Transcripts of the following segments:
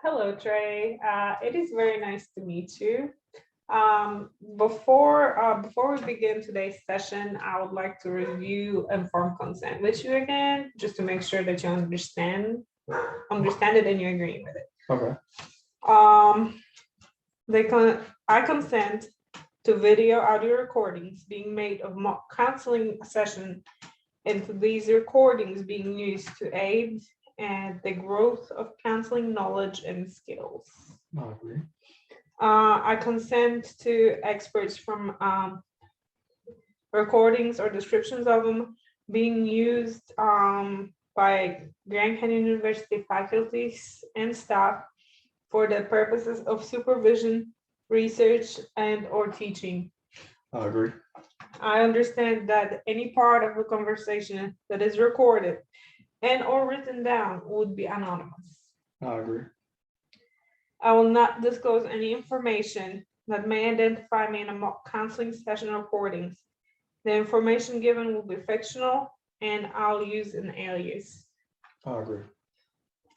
Hello, Trey. It is very nice to meet you. Before we begin today's session, I would like to review informed consent with you again, just to make sure that you understand it and you agree with it. Okay. Um, I consent to video audio recordings being made of mock counseling session and to these recordings being used to aid and the growth of counseling knowledge and skills. I agree. I consent to experts from recordings or descriptions of them being used by Grand Canyon University faculties and staff for the purposes of supervision, research, and or teaching. I agree. I understand that any part of a conversation that is recorded and or written down would be anonymous. I agree. I will not disclose any information that may identify me in a mock counseling session recordings. The information given will be fictional and I'll use an alias. I agree.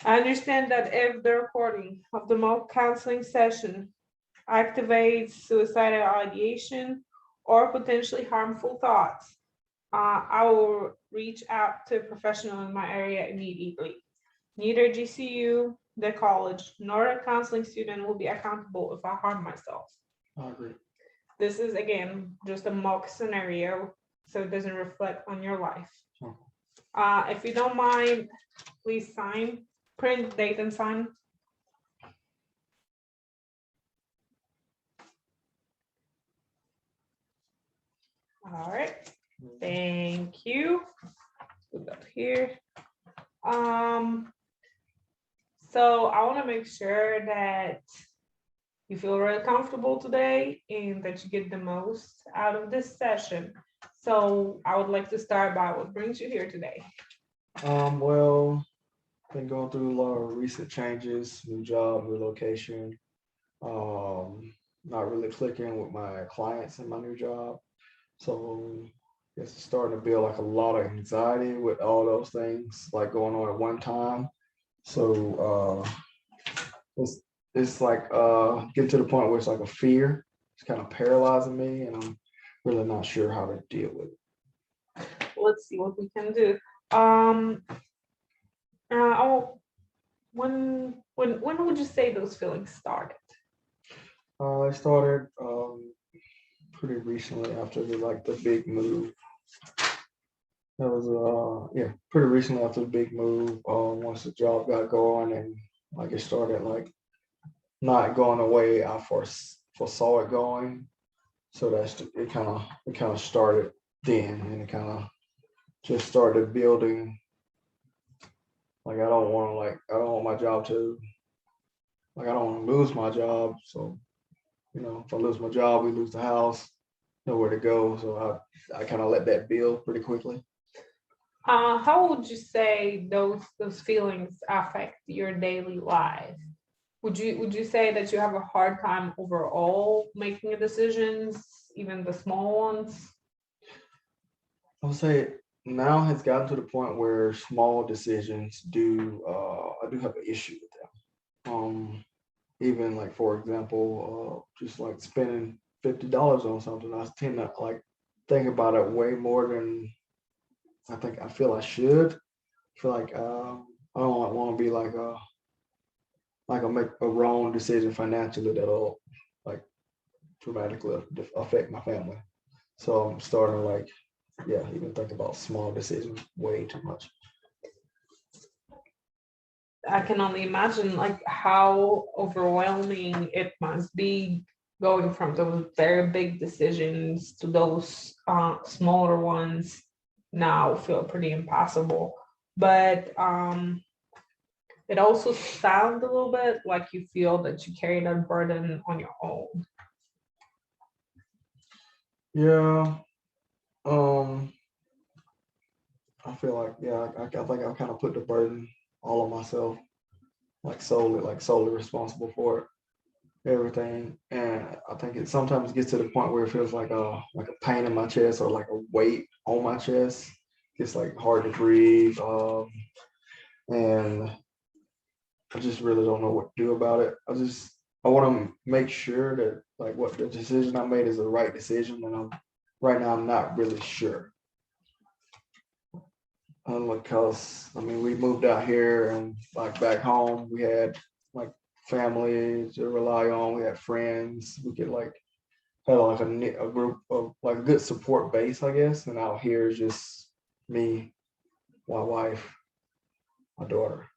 I understand that if the recording of the mock counseling session activates suicidal ideation or potentially harmful thoughts, I will reach out to a professional in my area immediately. Neither GCU, the college, nor a counseling student will be accountable if I harm myself. I agree. This is again just a mock scenario, so it doesn't reflect on your life. Okay. If you don't mind, please sign, print, date, and sign. All right, thank you. Put that here. So I want to make sure that you feel really comfortable today and that you get the most out of this session. So I would like to start by what brings you here today. Well, been going through a lot of recent changes, new job, relocation. Not really clicking with my clients in my new job. So it's starting to build like a lot of anxiety with all those things like going on at one time. So it's like getting to the point where it's like a fear. It's kind of paralyzing me, and I'm really not sure how to deal with it. Let's see what we can do. Um, oh, when would you say those feelings started? I started pretty recently after the big move. That was yeah, pretty recently after the big move. Once the job got going and like it started like not going the way I foresaw it going. So it kind of started then, and it kind of just started building. Like I don't want my job to I don't want to lose my job. So if I lose my job, we lose the house, nowhere to go. So I kind of let that build pretty quickly. How would you say those feelings affect your daily life? Would you say that you have a hard time overall making decisions, even the small ones? I would say now has gotten to the point where small decisions I do have an issue with them. Even like for example, just like spending $50 on something, I tend to like think about it way more than I feel I should. I feel like I don't want to be like I make a wrong decision financially that'll like dramatically affect my family. So I'm starting to like yeah, even think about small decisions way too much. I can only imagine like how overwhelming it must be going from those very big decisions to those smaller ones now feel pretty impossible. But it also sounds a little bit like you feel that you carry that burden on your own. Yeah. Um, I feel like yeah, I think I kind of put the burden all on myself, like solely responsible for everything. And I think it sometimes gets to the point where it feels like a pain in my chest or like a weight on my chest. It's like hard to breathe. And I just really don't know what to do about it. I want to make sure that like what the decision I made is the right decision, and right now I'm not really sure. Because I mean, we moved out here and like back home, we had like family to rely on. We had friends. We could like had like a group of like a good support base, I guess. And out here is just me, my wife, my daughter.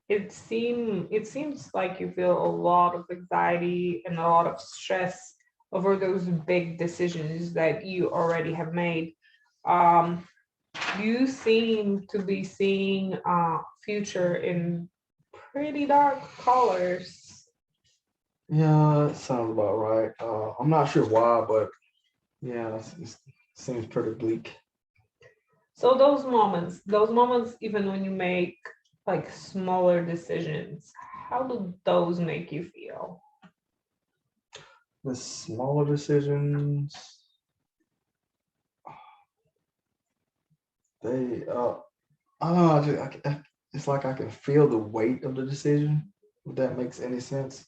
It seems like you feel a lot of anxiety and a lot of stress over those big decisions that you already have made. Um, you seem to be seeing future in pretty dark colors. Yeah, that sounds about right. I'm not sure why, but yeah, it seems pretty bleak. So those moments, even when you make like smaller decisions, how do those make you feel? The smaller decisions, they I don't know. It's like I can feel the weight of the decision. If that makes any sense.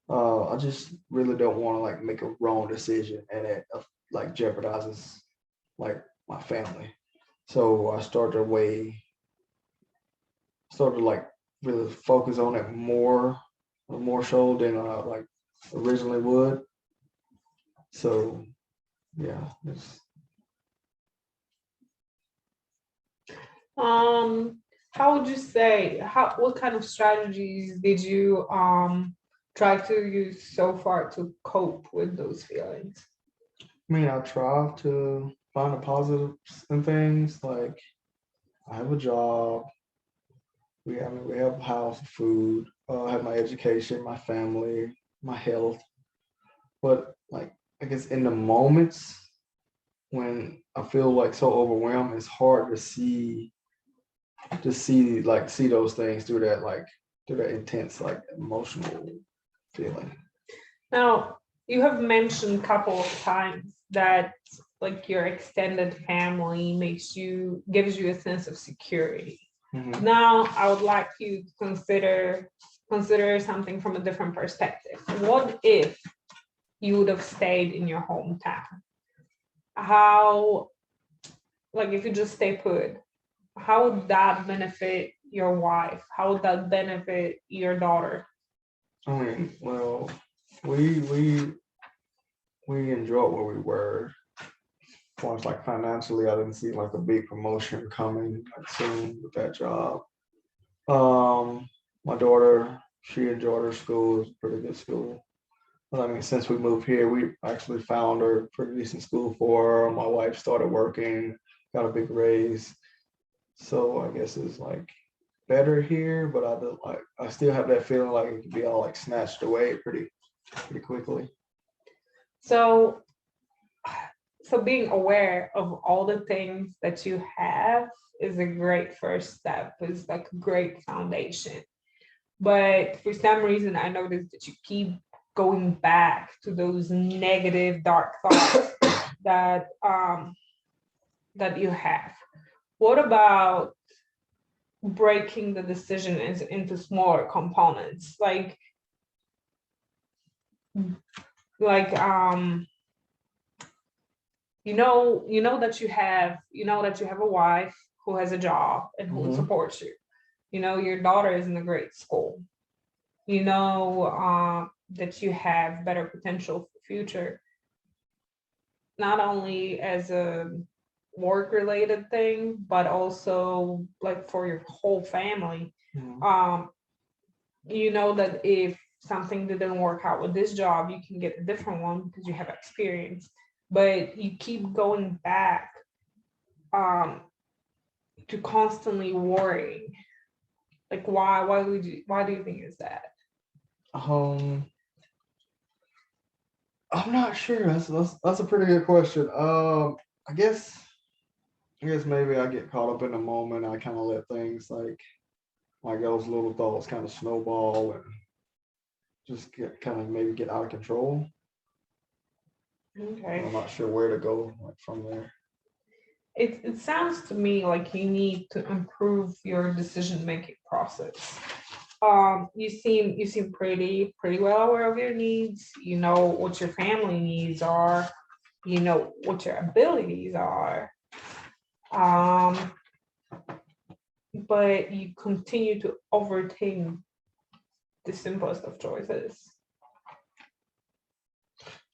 I just really don't want to like make a wrong decision and it like jeopardizes like my family. So I started to like really focus on it more so than I like originally would. So yeah, Um, how would you say how what kind of strategies did you try to use so far to cope with those feelings? I mean, I try to find the positives in things. Like I have a job. We have a house, food. I have my education, my family, my health. But like I guess in the moments when I feel like so overwhelmed, it's hard to see those things through that intense like emotional feeling. Now, you have mentioned a couple of times that like your extended family gives you a sense of security. Mhm. Now, I would like you to consider something from a different perspective. What if you would have stayed in your hometown? How, like, if you just stay put, how would that benefit your wife? How would that benefit your daughter? I mean, well, we we we enjoyed where we were. As far as like financially, I didn't see like a big promotion coming like soon with that job. My daughter, she enjoyed her school. It's a pretty good school. But I mean, since we moved here, we actually found her a pretty decent school for her. My wife started working, got a big raise. So I guess it's like better here, but I still have that feeling like it could be all like snatched away pretty quickly. So, so being aware of all the things that you have is a great first step, is like a great foundation. But for some reason, I noticed that you keep going back to those negative, dark thoughts that that you have. What about breaking the decision into smaller components, like that you have a wife who has a job and who Hmm. supports you. Your daughter is in a great school. That you have better potential for future, not only as a work related thing, but also like for your whole family. Hmm. Um, that if something didn't work out with this job, you can get a different one because you have experience. But you keep going back um, to constantly worrying. Like why? Why do you think is that? Um, I'm not sure. That's a pretty good question. I guess I guess maybe I get caught up in the moment. I kind of let things like those little thoughts kind of snowball and just get kind of maybe get out of control. And Okay. I'm not sure where to go like from there. It sounds to me like you need to improve your decision making process. you seem pretty well aware of your needs. You know what your family needs are. You know what your abilities are. Um, but you continue to overthink the simplest of choices.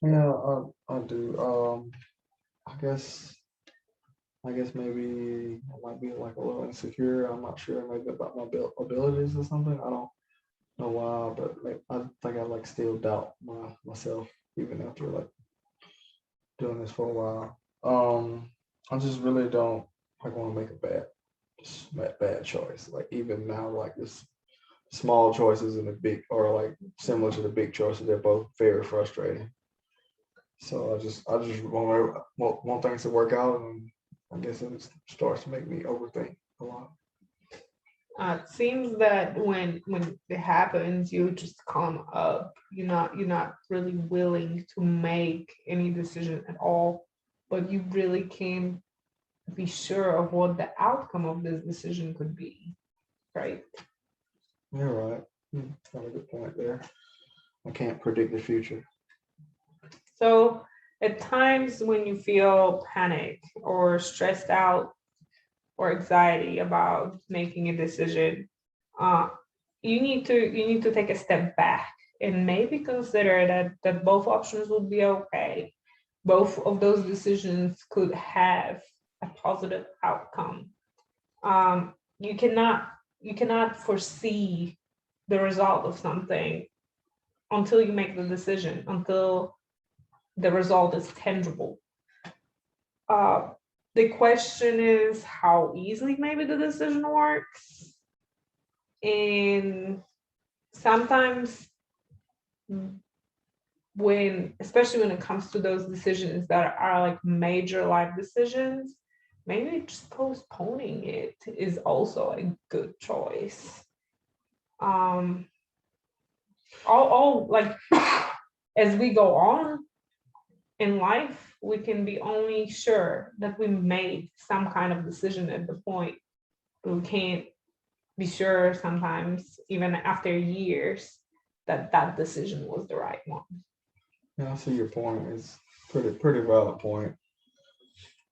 Yeah, I do. I guess maybe I might be like a little insecure. I'm not sure, maybe about my abilities or something. I don't know why, but like, I think I like still doubt myself even after like doing this for a while. I just really don't like want to make a bad choice. Like even now, like this small choices and the big, or like similar to the big choices, they're both very frustrating. So I just want things to work out, and I guess it starts to make me overthink a lot. It seems that when it happens, you just come up. You're not really willing to make any decision at all, but you really can't be sure of what the outcome of this decision could be, right? You're right. Got a good point there. I can't predict the future. So at times when you feel panic or stressed out or anxiety about making a decision, uh, you need to take a step back and maybe consider that both options would be okay. Both of those decisions could have a positive outcome. You cannot foresee the result of something until you make the decision, until the result is tangible. Uh, the question is how easily maybe the decision works. And sometimes especially when it comes to those decisions that are like major life decisions, maybe just postponing it is also a good choice. Um, all like as we go on in life, we can be only sure that we made some kind of decision at the point, but we can't be sure sometimes, even after years, that that decision was the right one. Yeah, I see your point. It's pretty valid point.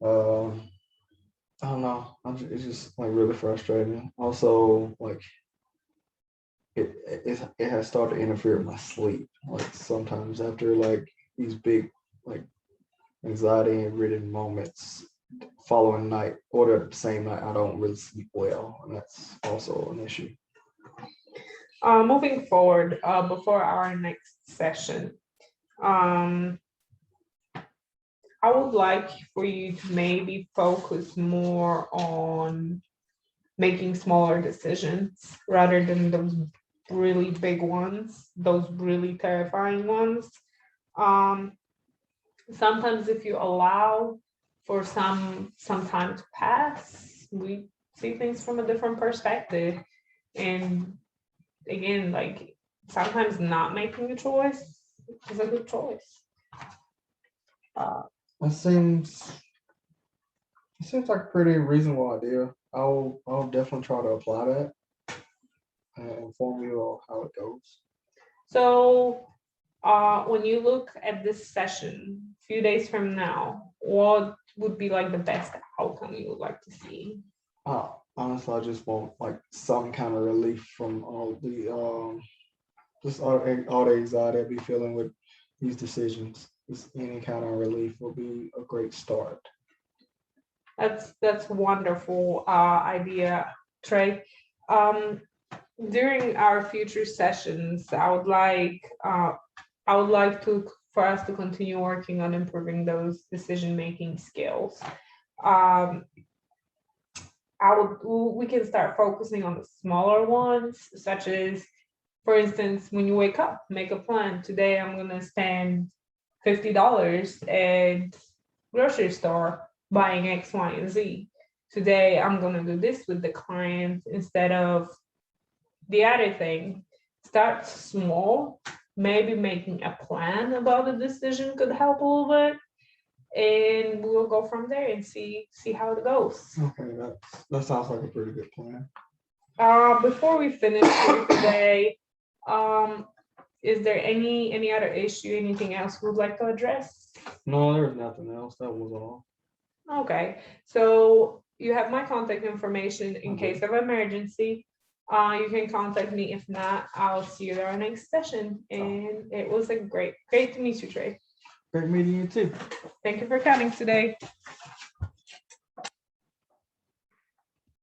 Um, I don't know. It's just like really frustrating. Also, like it has started to interfere with my sleep. Like sometimes after like these big like anxiety ridden moments following night or the same night, I don't really sleep well, and that's also an issue. Moving forward, before our next session, um, I would like for you to maybe focus more on making smaller decisions rather than those really big ones, those really terrifying ones. Um, Sometimes if you allow for some time to pass, we see things from a different perspective. And again, like sometimes not making a choice is a good choice. Uh, It seems like a pretty reasonable idea. I'll definitely try to apply that and inform you of how it goes. so when you look at this session a few days from now, what would be like the best outcome you would like to see? Honestly, I just want like some kind of relief from all the just all the anxiety I'll be feeling with these decisions. Just any kind of relief will be a great start. That's wonderful idea, Trey. Um, During our future sessions, I would like to for us to continue working on improving those decision making skills. Um, we can start focusing on the smaller ones, such as, for instance, when you wake up, make a plan. Today, I'm gonna spend $50 at grocery store buying X, Y, and Z. Today, I'm gonna do this with the client instead of the other thing. Start small. Maybe making a plan about the decision could help a little bit, and we'll go from there and see how it goes. Okay, that sounds like a pretty good plan. Before we finish for today, is there any other issue, anything else we would like to address? No, there's nothing else. That was all. Okay, so you have my contact information in Okay. case of emergency. You can contact me. If not, I'll see you at our next session. And it was a great to meet you, Trey. Great meeting you too. Thank you for coming today.